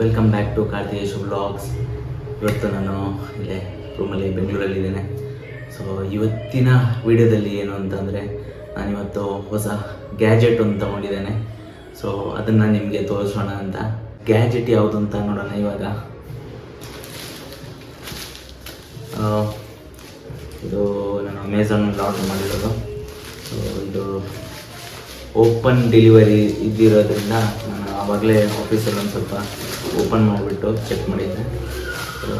Welcome back to Karthikesh vlogs. ಇವತ್ತು ನಾನು ಇಲ್ಲೇ ರೂಮಲ್ಲಿ ಬೆಂಗಳೂರಲ್ಲಿದ್ದೇನೆ. ಸೊ ಇವತ್ತಿನ ವಿಡಿಯೋದಲ್ಲಿ ಏನು ಅಂತಂದರೆ ನಾನಿವತ್ತು ಹೊಸ ಗ್ಯಾಜೆಟ್ ಒಂದು ತೊಗೊಂಡಿದ್ದೇನೆ. ಸೊ ಅದನ್ನು ನಿಮಗೆ ತೋರಿಸೋಣ ಅಂತ. ಗ್ಯಾಜೆಟ್ ಯಾವುದು ಅಂತ ನೋಡೋಣ ಇವಾಗ. ಇದು ನಾನು ಅಮೆಝಾನಲ್ಲಿ ಆರ್ಡರ್ ಮಾಡಿರೋದು. ಸೊ ಇದು ಓಪನ್ ಡೆಲಿವರಿ ಇದ್ದಿರೋದ್ರಿಂದ ನಾನು ಆವಾಗಲೇ ಆಫೀಸಲ್ಲಿ ಒಂದು ಸ್ವಲ್ಪ ಓಪನ್ ಮಾಡಿಬಿಟ್ಟು ಚೆಕ್ ಮಾಡಿದ್ದೆ. ಸೊ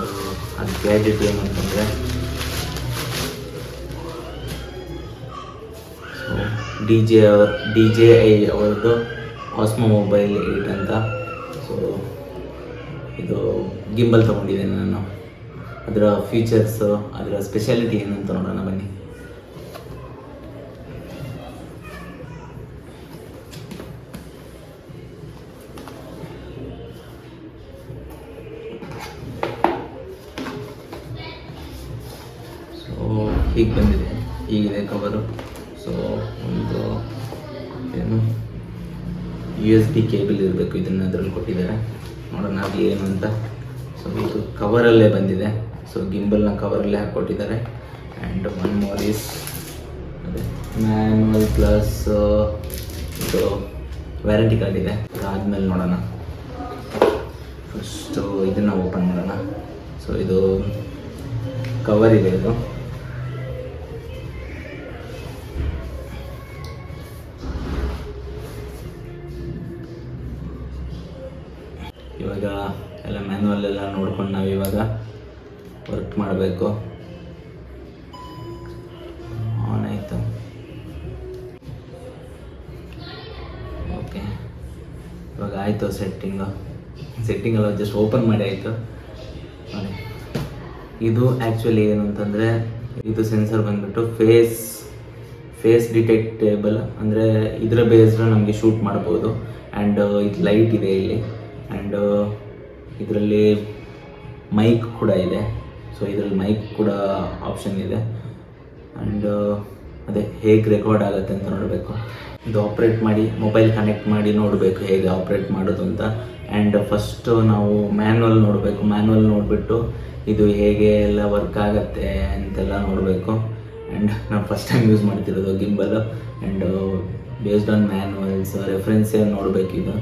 ಅದು ಗ್ಯಾಜೆಟ್ ಏನು ಅಂತಂದರೆ ಸೊ ಡಿ ಜೆ ಐ ಅವ್ರದ್ದು ಆಸ್ಮೋ ಮೊಬೈಲ್ 8 ಅಂತ. ಸೊ ಇದು ಗಿಂಬಲ್ ತೊಗೊಂಡಿದ್ದೇನೆ ನಾನು. ಅದರ ಫೀಚರ್ಸು, ಅದರ ಸ್ಪೆಷಾಲಿಟಿ ಏನು ಅಂತ ನೋಡೋಣ ಬನ್ನಿ. ಹೀಗೆ ಬಂದಿದೆ, ಹೀಗಿದೆ ಕವರು. ಸೊ ಒಂದು ಏನು USB ಕೇಬಲ್ ಇರಬೇಕು, ಇದನ್ನು ಅದರಲ್ಲಿ ಕೊಟ್ಟಿದ್ದಾರೆ. ನೋಡೋಣ ಅದು ಏನು ಅಂತ. ಸೊ ಇದು ಕವರಲ್ಲೇ ಬಂದಿದೆ. ಸೊ ಗಿಂಬಲ್ನ ಕವರಲ್ಲೇ ಹಾಕ್ಕೊಟ್ಟಿದ್ದಾರೆ. ಆ್ಯಂಡ್ ಒನ್ ಮೋರ್ ಈಸ್ ಅದೇ ಮ್ಯಾನ್ಯಲ್ ಪ್ಲಸ್ ಇದು ವ್ಯಾರಂಟಿ ಕಾರ್ಡ್ ಇದೆ. ಅದಾದಮೇಲೆ ನೋಡೋಣ. ಫಸ್ಟು ಇದನ್ನು ಓಪನ್ ಮಾಡೋಣ. ಸೊ ಇದು ಕವರ್ ಇದೆ. ಇದು ಇವಾಗ ಎಲ್ಲ ಮ್ಯಾನ್ಯುವಲ್ ಎಲ್ಲ ನೋಡ್ಕೊಂಡು ನಾವು ಇವಾಗ ವರ್ಕ್ ಮಾಡಬೇಕು. ಆನ್ ಆಯಿತು. ಓಕೆ, ಇವಾಗ ಆಯಿತು ಸೆಟ್ಟಿಂಗಲ್ಲ, ಜಸ್ಟ್ ಓಪನ್ ಮಾಡಿ ಆಯಿತು. ನೋಡಿ, ಇದು ಆ್ಯಕ್ಚುಲಿ ಏನು ಅಂತಂದರೆ ಇದು ಸೆನ್ಸರ್ ಬಂದುಬಿಟ್ಟು ಫೇಸ್ ಡಿಟೆಕ್ಟೇಬಲ್, ಅಂದರೆ ಇದರ ಬೇಸ್ಡ್ ನಮಗೆ ಶೂಟ್ ಮಾಡ್ಬೋದು. ಆ್ಯಂಡ್ ಇದು ಲೈಟ್ ಇದೆ ಇಲ್ಲಿ. ಆ್ಯಂಡ್ ಇದರಲ್ಲಿ ಮೈಕ್ ಕೂಡ ಇದೆ. ಸೊ ಇದರಲ್ಲಿ ಮೈಕ್ ಕೂಡ ಆಪ್ಷನ್ ಇದೆ. ಆ್ಯಂಡ್ ಅದೇ ಹೇಗೆ ರೆಕಾರ್ಡ್ ಆಗುತ್ತೆ ಅಂತ ನೋಡಬೇಕು. ಇದು ಆಪ್ರೇಟ್ ಮಾಡಿ, ಮೊಬೈಲ್ ಕನೆಕ್ಟ್ ಮಾಡಿ ನೋಡಬೇಕು ಹೇಗೆ ಆಪ್ರೇಟ್ ಮಾಡೋದು ಅಂತ. ಆ್ಯಂಡ್ ಫಸ್ಟು ನಾವು ಮ್ಯಾನ್ಯುವಲ್ ನೋಡಬೇಕು. ಮ್ಯಾನ್ಯುವಲ್ ನೋಡಿಬಿಟ್ಟು ಇದು ಹೇಗೆ ಎಲ್ಲ ವರ್ಕ್ ಆಗುತ್ತೆ ಅಂತೆಲ್ಲ ನೋಡಬೇಕು. ಆ್ಯಂಡ್ ನಾನು ಫಸ್ಟ್ ಟೈಮ್ ಯೂಸ್ ಮಾಡ್ತಿರೋದು gimbal. And based on manuals ರೆಫರೆನ್ಸೇ ನೋಡಬೇಕು ಇದು.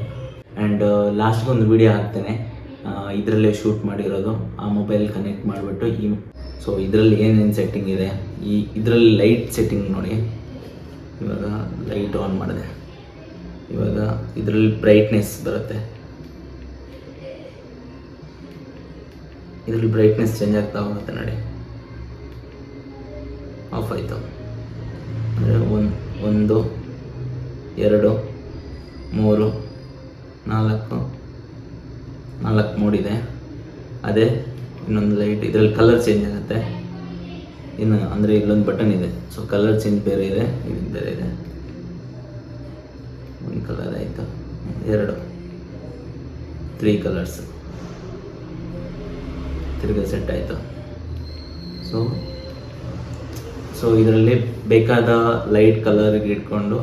ಆ್ಯಂಡ್ ಲಾಸ್ಟ್ಗೆ ಒಂದು ವಿಡಿಯೋ ಹಾಕ್ತೇನೆ, ಇದರಲ್ಲೇ ಶೂಟ್ ಮಾಡಿರೋದು. ಆ ಮೊಬೈಲ್ ಕನೆಕ್ಟ್ ಮಾಡಿಬಿಟ್ಟು ಸೊ ಇದರಲ್ಲಿ ಏನೇನು ಸೆಟ್ಟಿಂಗ್ ಇದೆ, ಇದರಲ್ಲಿ ಲೈಟ್ ಸೆಟ್ಟಿಂಗ್ ನೋಡಿ. ಇವಾಗ ಲೈಟ್ ಆನ್ ಮಾಡಿದೆ. ಇವಾಗ ಇದರಲ್ಲಿ ಬ್ರೈಟ್ನೆಸ್ ಬರುತ್ತೆ. ಇದರಲ್ಲಿ ಬ್ರೈಟ್ನೆಸ್ ಚೇಂಜ್ ಆಗ್ತಾ ಹೋಗುತ್ತೆ ನೋಡಿ. ಆಫ್ ಆಯಿತು ಅಂದರೆ 1 2 3 4 ಮೋಡಿದೆ. ಅದೇ ಇನ್ನೊಂದು ಲೈಟ್, ಇದರಲ್ಲಿ ಕಲರ್ ಚೇಂಜ್ ಆಗುತ್ತೆ. ಇನ್ನು ಅಂದರೆ ಇಲ್ಲೊಂದು ಬಟನ್ ಇದೆ. ಸೊ ಕಲರ್ ಚೇಂಜ್ ಬೇರೆ ಇದೆ, ಇದು ಬೇರೆ ಇದೆ. ಒಂದು ಕಲರ್ ಆಯಿತು, 2 3 ಕಲರ್ಸ್ ತಿರ್ಗಿ ಸೆಟ್ ಆಯಿತು. ಸೊ ಇದರಲ್ಲಿ ಬೇಕಾದ ಲೈಟ್ ಕಲರ್ಗೆ ಇಟ್ಕೊಂಡು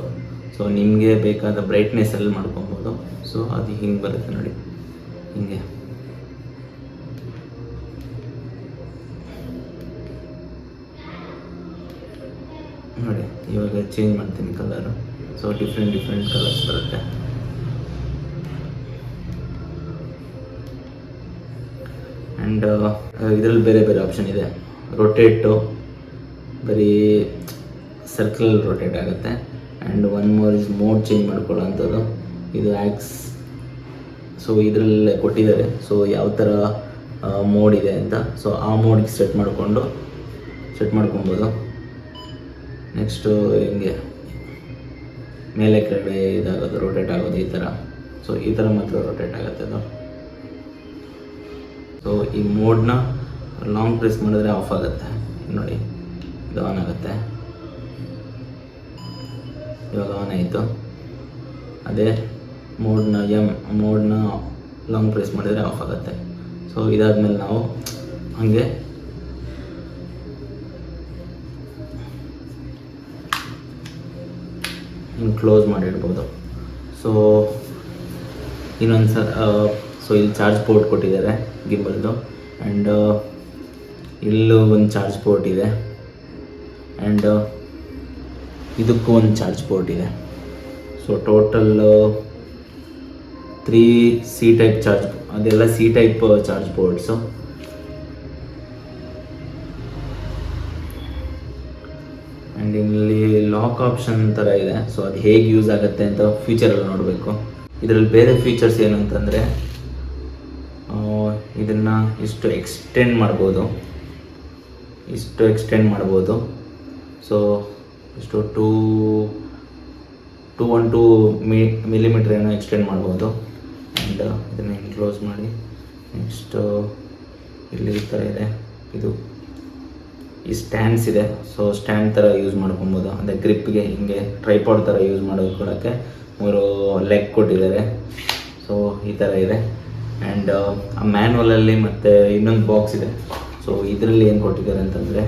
ಸೊ ನಿಮಗೆ ಬೇಕಾದ ಬ್ರೈಟ್ನೆಸ್ಸಲ್ಲಿ ಮಾಡ್ಕೊಬೋದು. ಸೊ ಅದು ಹಿಂಗೆ ಬರುತ್ತೆ ನೋಡಿ, ಹಿಂಗೆ. ನೋಡಿ ಇವಾಗ ಚೇಂಜ್ ಮಾಡ್ತೀನಿ ಕಲರು. ಸೊ ಡಿಫ್ರೆಂಟ್ ಕಲರ್ಸ್ ಬರುತ್ತೆ. ಆ್ಯಂಡ್ ಇದರಲ್ಲಿ ಬೇರೆ ಆಪ್ಷನ್ ಇದೆ. ರೊಟೇಟು ಬರೀ ಸರ್ಕಲ್ ರೊಟೇಟ್ ಆಗುತ್ತೆ. And one more is mode change ಮಾಡ್ಕೊಳ್ಳೋ ಅಂಥದ್ದು. ಇದು ಆ್ಯಕ್ಸ್. ಸೊ ಇದರಲ್ಲೇ ಕೊಟ್ಟಿದ್ದಾರೆ. ಸೊ ಯಾವ ಥರ ಮೋಡ್ ಇದೆ ಅಂತ. ಸೊ ಆ ಮೋಡಿಗೆ ಸೆಟ್ ಮಾಡ್ಕೊಬೋದು. ನೆಕ್ಸ್ಟು ಹಿಂಗೆ ಮೇಲೆ ಕೆಳಗಡೆ ಇದಾಗೋದು, ರೊಟೇಟ್ ಆಗೋದು ಈ ಥರ. ಸೊ ಈ ಥರ ಮಾತ್ರ ರೊಟೇಟ್ ಆಗುತ್ತೆ ಅದು. ಸೊ ಈ ಮೋಡ್ನ ಲಾಂಗ್ ಪ್ರೆಸ್ ಮಾಡಿದ್ರೆ ಆಫ್ ಆಗುತ್ತೆ ನೋಡಿ. ಇದು ಆನ್ ಆಗುತ್ತೆ. ಇವಾಗ ಆನ್ ಆಯಿತು. ಅದೇ ಮೋಡ್ನ ಲಾಂಗ್ ಪ್ರೆಸ್ ಮಾಡಿದರೆ ಆಫ್ ಆಗುತ್ತೆ. ಸೊ ಇದಾದಮೇಲೆ ನಾವು ಹಾಗೆ ಕ್ಲೋಸ್ ಮಾಡಿಡ್ಬೋದು. ಸೊ ಇನ್ನೊಂದು ಸೊ ಇಲ್ಲಿ ಚಾರ್ಜ್ ಪೋರ್ಟ್ ಕೊಟ್ಟಿದ್ದಾರೆ ಗಿಂಬಲ್ದು, ಆ್ಯಂಡ್ ಇಲ್ಲೂ ಒಂದು ಚಾರ್ಜ್ ಪೋರ್ಟ್ ಇದೆ, ಆ್ಯಂಡ್ ಇದಕ್ಕೂ ಒಂದು ಚಾರ್ಜ್ ಪೋರ್ಟ್ ಇದೆ. So total 3 C type charge, ಅದೆಲ್ಲ C type charge ports. And ಇಲ್ಲಿ ಲಾಕ್ ಆಪ್ಷನ್ ಥರ ಇದೆ. ಸೊ ಅದು ಹೇಗೆ ಯೂಸ್ ಆಗುತ್ತೆ ಅಂತ ಫ್ಯೂಚರಲ್ಲಿ ನೋಡಬೇಕು. ಇದರಲ್ಲಿ ಬೇರೆ ಫೀಚರ್ಸ್ ಏನು ಅಂತಂದರೆ, ಇದನ್ನು ಇಷ್ಟು ಎಕ್ಸ್ಟೆಂಡ್ ಮಾಡ್ಬೋದು. ಸೊ ಇಷ್ಟು 212 ಮಿಲಿಮೀಟ್ರ್ ಏನೋ ಎಕ್ಸ್ಟೆಂಡ್ ಮಾಡ್ಬೋದು. ಆ್ಯಂಡ್ ಇದನ್ನು ಕ್ಲೋಸ್ ಮಾಡಿ, ನೆಕ್ಸ್ಟು ಇಲ್ಲಿ ಈ ಥರ ಇದೆ, ಇದು ಈ ಸ್ಟ್ಯಾಂಡ್ಸ್ ಇದೆ. ಸೊ ಸ್ಟ್ಯಾಂಡ್ ಥರ ಯೂಸ್ ಮಾಡ್ಕೊಬೋದು, ಅಂದರೆ ಗ್ರಿಪ್ಗೆ ಹಿಂಗೆ ಟ್ರೈಪಾಡ್ ಥರ ಯೂಸ್ ಮಾಡೋಕ್ಕೆ 3 ಲೆಗ್ ಕೊಟ್ಟಿದ್ದಾರೆ. ಸೊ ಈ ಥರ ಇದೆ. ಆ್ಯಂಡ್ ಆ ಮ್ಯಾನ್ಯಲಲ್ಲಿ ಮತ್ತು ಇನ್ನೊಂದು ಬಾಕ್ಸ್ ಇದೆ. ಸೊ ಇದರಲ್ಲಿ ಏನು ಕೊಟ್ಟಿದ್ದಾರೆ ಅಂತಂದರೆ,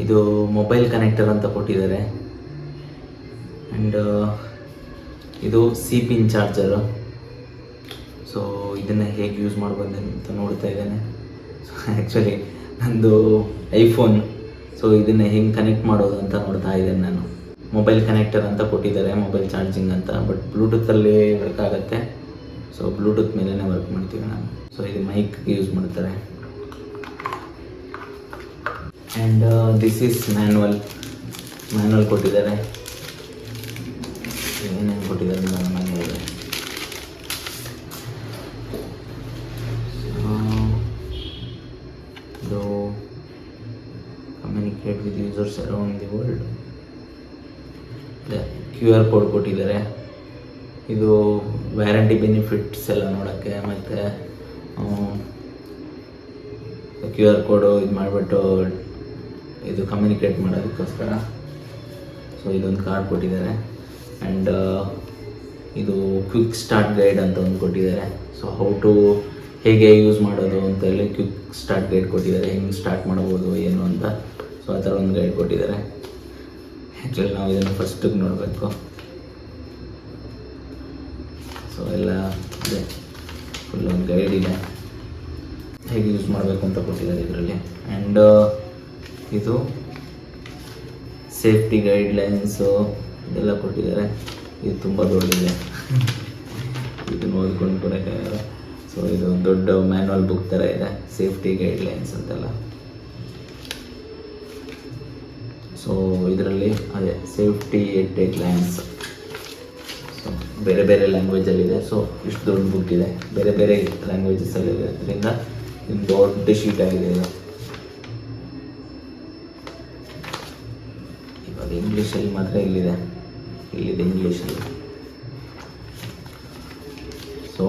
ಇದು ಮೊಬೈಲ್ ಕನೆಕ್ಟರ್ ಅಂತ ಕೊಟ್ಟಿದ್ದಾರೆ. ಆ್ಯಂಡ್ ಇದು ಸಿ ಪಿನ್ ಚಾರ್ಜರು. ಸೊ ಇದನ್ನು ಹೇಗೆ ಯೂಸ್ ಮಾಡ್ಬೋದು ಅಂತ ನೋಡ್ತಾ ಇದ್ದೇನೆ. ಸೊ ಆ್ಯಕ್ಚುಲಿ ನಂದು ಐಫೋನ್, ಸೊ ಇದನ್ನು ಹೆಂಗೆ ಕನೆಕ್ಟ್ ಮಾಡೋದು ಅಂತ ನೋಡ್ತಾ ಇದ್ದೇನೆ ನಾನು. ಮೊಬೈಲ್ ಕನೆಕ್ಟರ್ ಅಂತ ಕೊಟ್ಟಿದ್ದಾರೆ, ಮೊಬೈಲ್ ಚಾರ್ಜಿಂಗ್ ಅಂತ, ಬಟ್ ಬ್ಲೂಟೂತಲ್ಲಿ ವರ್ಕ್ ಆಗುತ್ತೆ. ಸೊ ಬ್ಲೂಟೂತ್ ಮೇಲೇ ವರ್ಕ್ ಮಾಡ್ತೀವಿ ನಾನು. ಸೊ ಇದು ಮೈಕ್ಗೆ ಯೂಸ್ ಮಾಡ್ತಾರೆ. ಆ್ಯಂಡ್ ದಿಸ್ ಈಸ್ ಮ್ಯಾನ್ಯಲ್ ಕೊಟ್ಟಿದ್ದಾರೆ. ಏನೇನು ಕೊಟ್ಟಿದ್ದಾರೆ ನಾನು ಮ್ಯಾನ್ಯಲ್, ಇದು communicate with users around the world. QR code ಕೊಟ್ಟಿದ್ದಾರೆ. ಇದು ವ್ಯಾರಂಟಿ ಬೆನಿಫಿಟ್ಸ್ ಎಲ್ಲ ನೋಡೋಕ್ಕೆ, ಮತ್ತು QR ಕೋಡು ಇದು ಮಾಡಿಬಿಟ್ಟು ಇದು ಕಮ್ಯುನಿಕೇಟ್ ಮಾಡೋದಕ್ಕೋಸ್ಕರ. ಸೊ ಇದೊಂದು ಕಾರ್ಡ್ ಕೊಟ್ಟಿದ್ದಾರೆ. ಆ್ಯಂಡ್ ಇದು ಕ್ವಿಕ್ ಸ್ಟಾರ್ಟ್ ಗೈಡ್ ಅಂತ ಒಂದು ಕೊಟ್ಟಿದ್ದಾರೆ. ಸೊ ಹೇಗೆ ಯೂಸ್ ಮಾಡೋದು ಅಂತ ಹೇಳಿ ಕ್ವಿಕ್ ಸ್ಟಾರ್ಟ್ ಗೈಡ್ ಕೊಟ್ಟಿದ್ದಾರೆ, ಹೆಂಗೆ ಸ್ಟಾರ್ಟ್ ಮಾಡ್ಬೋದು ಏನು ಅಂತ. ಸೊ ಆ ಥರ ಒಂದು ಗೈಡ್ ಕೊಟ್ಟಿದ್ದಾರೆ. ಆ್ಯಕ್ಚುಲಿ ನಾವು ಇದನ್ನು ಫಸ್ಟಿಗೆ ನೋಡಬೇಕು. ಸೊ ಎಲ್ಲ ಇದೆ, ಫುಲ್ ಒಂದು ಗೈಡ್ ಇದೆ, ಹೇಗೆ ಯೂಸ್ ಮಾಡಬೇಕು ಅಂತ ಕೊಟ್ಟಿದ್ದಾರೆ ಇದರಲ್ಲಿ. ಆ್ಯಂಡ್ ಇದು ಸೇಫ್ಟಿ ಗೈಡ್ಲೈನ್ಸು ಇದೆಲ್ಲ ಕೊಟ್ಟಿದ್ದಾರೆ. ಇದು ತುಂಬ ದೊಡ್ಡದಿದೆ, ಇದನ್ನು ಓದ್ಕೊಂಡು ಬರೋಕ್ಕಾಗಲ್ಲ. ಸೊ ಇದು ದೊಡ್ಡ ಮ್ಯಾನ್ಯಲ್ ಬುಕ್ ಥರ ಇದೆ, ಸೇಫ್ಟಿ ಗೈಡ್ಲೈನ್ಸ್ ಅಂತೆಲ್ಲ. ಸೊ ಇದರಲ್ಲಿ ಅದೇ ಸೇಫ್ಟಿ ಗೈಡ್ಲೈನ್ಸ್. ಸೊ ಬೇರೆ ಬೇರೆ ಲ್ಯಾಂಗ್ವೇಜಲ್ಲಿದೆ. ಸೊ ಇಷ್ಟು ದೊಡ್ಡ ಬುಕ್ ಇದೆ, ಬೇರೆ ಬೇರೆ ಲ್ಯಾಂಗ್ವೇಜಸಲ್ಲಿ ಇರೋದ್ರಿಂದ ಇದು ದೊಡ್ಡ ಶೀಟ್ ಆಗಿದೆ. ಇದು ಇವಾಗ ಇಂಗ್ಲೀಷಲ್ಲಿ ಮಾತ್ರ ಇಲ್ಲಿದೆ ಇಂಗ್ಲೀಷಲ್ಲಿ. ಸೊ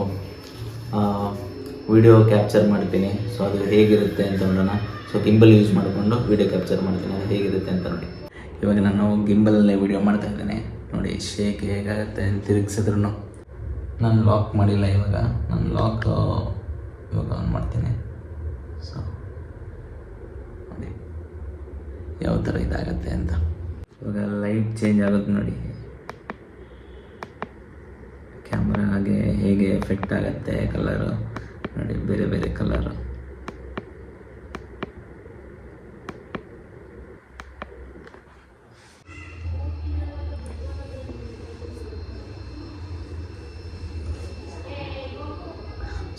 ವಿಡಿಯೋ ಕ್ಯಾಪ್ಚರ್ ಮಾಡ್ತೀನಿ. ಸೊ ಅದು ಹೇಗಿರುತ್ತೆ ಅಂತ ನೋಡೋಣ. ಸೊ ಗಿಂಬಲ್ ಯೂಸ್ ಮಾಡಿಕೊಂಡು ವಿಡಿಯೋ ಕ್ಯಾಪ್ಚರ್ ಮಾಡ್ತೀನಿ, ಅದು ಹೇಗಿರುತ್ತೆ ಅಂತ ನೋಡಿ. ಇವಾಗ ನಾನು ಗಿಂಬಲಲ್ಲೇ ವಿಡಿಯೋ ಮಾಡ್ತಾ ಇದ್ದೇನೆ ನೋಡಿ, ಶೇಕ್ ಹೇಗಾಗುತ್ತೆ ಅಂತ ತಿರುಗಿಸಿದ್ರು. ನಾನು ಲಾಕ್ ಮಾಡಿಲ್ಲ ಇವಾಗ, ನಾನು ಲಾಕ್ ಇವಾಗ ಆನ್ ಮಾಡ್ತೀನಿ. ಸೊ ನೋಡಿ ಯಾವ ಥರ ಇದಾಗುತ್ತೆ ಅಂತ. ಇವಾಗ ಲೈಟ್ ಚೇಂಜ್ ಆಗುತ್ತೆ ನೋಡಿ, ಕ್ಯಾಮ್ರಾ ಹಾಗೆ ಹೇಗೆ ಎಫೆಕ್ಟ್ ಆಗುತ್ತೆ ಕಲರು ನೋಡಿ, ಬೇರೆ ಬೇರೆ ಕಲರು.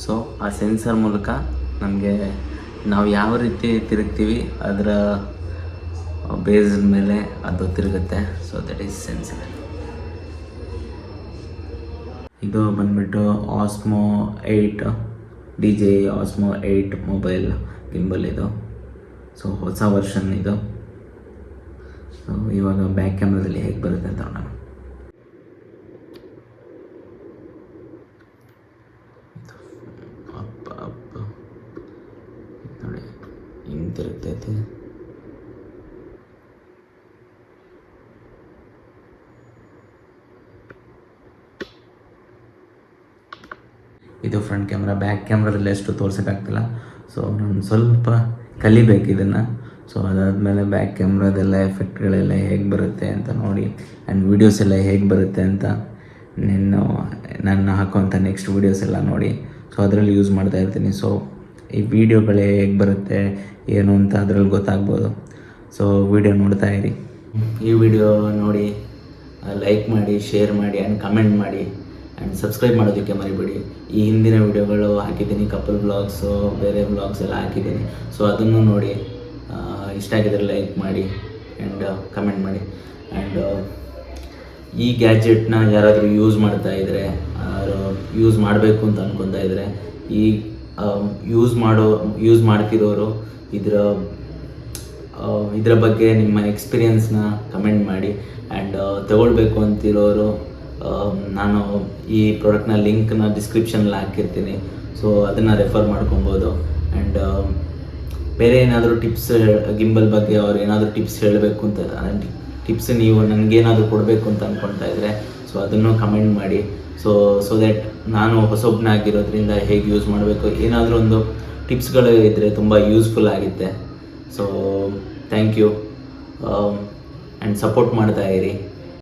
ಸೊ ಆ ಸೆನ್ಸರ್ ಮೂಲಕ ನಮಗೆ ನಾವು ಯಾವ ರೀತಿ ತಿರುಗ್ತೀವಿ ಅದರ ಬೇಸ್ ಮೇಲೆ ಅದು ತಿರುಗುತ್ತೆ. So that is sensor. ಇದು ಬಂದ್ಬಿಟ್ಟು Osmo 8 DJI Osmo 8 mobile gimbal ಇದು. ಸೊ ಹೊಸ ವರ್ಷನ್ ಇದು. ಸೊ ಇವಾಗ ಬ್ಯಾಕ್ ಕ್ಯಾಮ್ರಾದಲ್ಲಿ ಹೇಗೆ ಬರುತ್ತೆ ಅಂತ ನೋಡೋಣ. ನೋಡಿ ಹಿಂಗೆ ತಿರುಗ್ತೈತೆ. ಇದು ಫ್ರಂಟ್ ಕ್ಯಾಮ್ರಾ. ಬ್ಯಾಕ್ ಕ್ಯಾಮ್ರಾದಲ್ಲಿ ಅಷ್ಟು ತೋರ್ಸೋಕ್ಕಾಗ್ತಿಲ್ಲ. ಸೊ ನಾನು ಸ್ವಲ್ಪ ಕಲಿಬೇಕು ಇದನ್ನು. ಸೊ ಅದಾದಮೇಲೆ ಬ್ಯಾಕ್ ಕ್ಯಾಮ್ರಾದೆಲ್ಲ ಎಫೆಕ್ಟ್ಗಳೆಲ್ಲ ಹೇಗೆ ಬರುತ್ತೆ ಅಂತ ನೋಡಿ, ಆ್ಯಂಡ್ ವೀಡಿಯೋಸ್ ಎಲ್ಲ ಹೇಗೆ ಬರುತ್ತೆ ಅಂತ ನಾನು ಹಾಕೋಂಥ ನೆಕ್ಸ್ಟ್ ವೀಡಿಯೋಸ್ ಎಲ್ಲ ನೋಡಿ. ಸೊ ಅದರಲ್ಲಿ ಯೂಸ್ ಮಾಡ್ತಾ ಇರ್ತೀನಿ. ಸೊ ಈ ವಿಡಿಯೋಗಳು ಹೇಗೆ ಬರುತ್ತೆ ಏನು ಅಂತ ಅದರಲ್ಲಿ ಗೊತ್ತಾಗ್ಬೋದು. ಸೊ ವಿಡಿಯೋ ನೋಡ್ತಾ ಇರಿ. ಈ ವಿಡಿಯೋ ನೋಡಿ ಲೈಕ್ ಮಾಡಿ, ಶೇರ್ ಮಾಡಿ ಆ್ಯಂಡ್ ಕಮೆಂಟ್ ಮಾಡಿ ಆ್ಯಂಡ್ ಸಬ್ಸ್ಕ್ರೈಬ್ ಮಾಡೋದಕ್ಕೆ ಮರಿಬೇಡಿ. ಈ ಹಿಂದಿನ ವಿಡಿಯೋಗಳು ಹಾಕಿದ್ದೀನಿ, ಕಪಲ್ ವ್ಲಾಗ್ಸು, ಬೇರೆ ವ್ಲಾಗ್ಸ್ ಎಲ್ಲ ಹಾಕಿದ್ದೀನಿ. ಸೊ ಅದನ್ನು ನೋಡಿ, ಇಷ್ಟ ಆಗಿದ್ರೆ ಲೈಕ್ ಮಾಡಿ ಆ್ಯಂಡ್ ಕಮೆಂಟ್ ಮಾಡಿ. ಆ್ಯಂಡ್ ಈ ಗ್ಯಾಜೆಟ್ನ ಯಾರಾದರೂ ಯೂಸ್ ಮಾಡ್ತಾ ಇದ್ದರೆ, ಯೂಸ್ ಮಾಡಬೇಕು ಅಂತ ಅಂದ್ಕೊತಾ ಇದ್ದರೆ, ಈ ಯೂಸ್ ಮಾಡ್ತಿರೋರು ಇದರ ಬಗ್ಗೆ ನಿಮ್ಮ ಎಕ್ಸ್ಪೀರಿಯನ್ಸ್ನ ಕಮೆಂಟ್ ಮಾಡಿ. ಆ್ಯಂಡ್ ತಗೊಳ್ಬೇಕು ಅಂತಿರೋರು ನಾನು ಈ ಪ್ರಾಡಕ್ಟ್ನ ಲಿಂಕ್ನ ಡಿಸ್ಕ್ರಿಪ್ಷನಲ್ಲಿ ಹಾಕಿರ್ತೀನಿ. ಸೊ ಅದನ್ನು ರೆಫರ್ ಮಾಡ್ಕೊಬೋದು. ಆ್ಯಂಡ್ ಬೇರೆ ಏನಾದರೂ ಟಿಪ್ಸ್ ಗಿಂಬಲ್ ಬಗ್ಗೆ ಅವ್ರು ಏನಾದರೂ ಟಿಪ್ಸ್ ಹೇಳಬೇಕು ಅಂತ, ಟಿಪ್ಸ್ ನೀವು ನನಗೇನಾದರೂ ಕೊಡಬೇಕು ಅಂತ ಅಂದ್ಕೊಳ್ತಾ ಇದ್ದರೆ ಸೊ ಅದನ್ನು ಕಮೆಂಟ್ ಮಾಡಿ. ಸೊ ದ್ಯಾಟ್ ನಾನು ಹೊಸೊಬ್ಬನಾಗಿರೋದ್ರಿಂದ ಹೇಗೆ ಯೂಸ್ ಮಾಡಬೇಕು, ಏನಾದರೂ ಒಂದು ಟಿಪ್ಸ್ಗಳು ಇದ್ದರೆ ತುಂಬ ಯೂಸ್ಫುಲ್ ಆಗುತ್ತೆ. So thank you and support ಮಾಡ್ತಾ ಇರಿ.